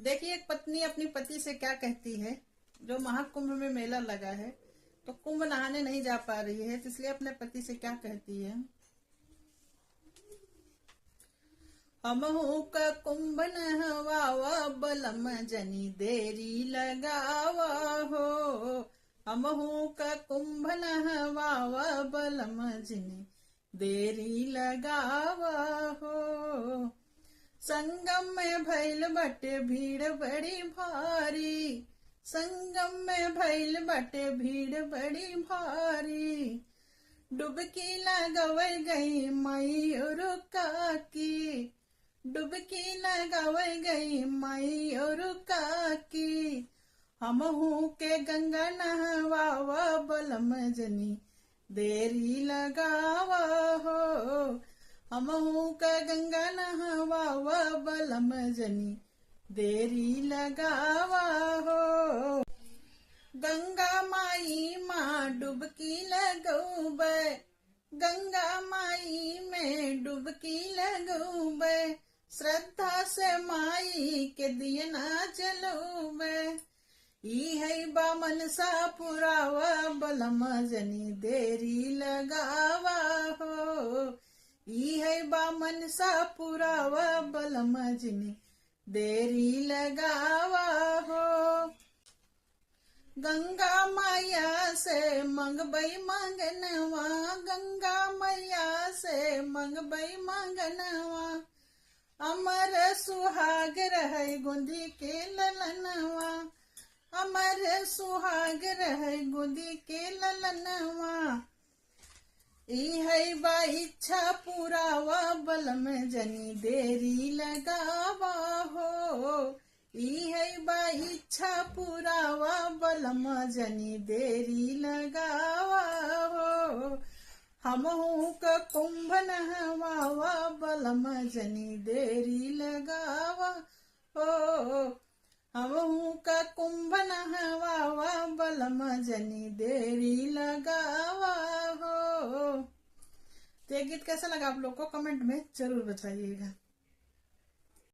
देखिए, एक पत्नी अपनी पति से क्या कहती है। जो महाकुंभ में मेला लगा है तो कुंभ नहाने नहीं जा पा रही है, तो इसलिए अपने पति से क्या कहती है। हमहू का कुंभ नहवावा बलम जनी देरी लगावा हो। हमहू का कुंभ नहवावा बलम जनी देरी लगावा हो। संगम में भइल बटे भीड़ बड़ी भारी। संगम में भइल बटे भीड़ बड़ी भारी। डुबकी लगावल गई मयूर काकी। डुबकी लगावल गई मयूर काकी। हमहू के गंगा नहवावा बलम जनी देरी लगावा हो। हमहू का गंगा नहवावा बलम जनी देरी लगावा हो। गंगा माई माँ डुबकी लगौबे। गंगा माई में डुबकी लगौबे। श्रद्धा से माई के दियना जलौबे। ई है बामन सा पुरावा बलम जनी देरी लगावा हो। ई है बामन सा पुरावा बलम जनी देरी लगावा हो। गंगा मैया से मंगबई मंगनवा। गंगा मैया से मंगबई मंगनवा। अमर सुहाग रहे गुंदी के ललनवा। अमर सुहाग रहे गुंदी के ललनवा। ई है बा इच्छा पुरावा बलम जनी देरी लगावा हो। ई है बा इच्छा पुरावा बलम जनी देरी लगावा हो। हमहू का कुंभ नहवावा बलम जनी देरी लगावा हो। हमहू का कुंभ नहवावा बलम जनी देरी लगावा हो। तो ये गीत कैसा लगा आप लोग को कमेंट में जरूर बताइएगा।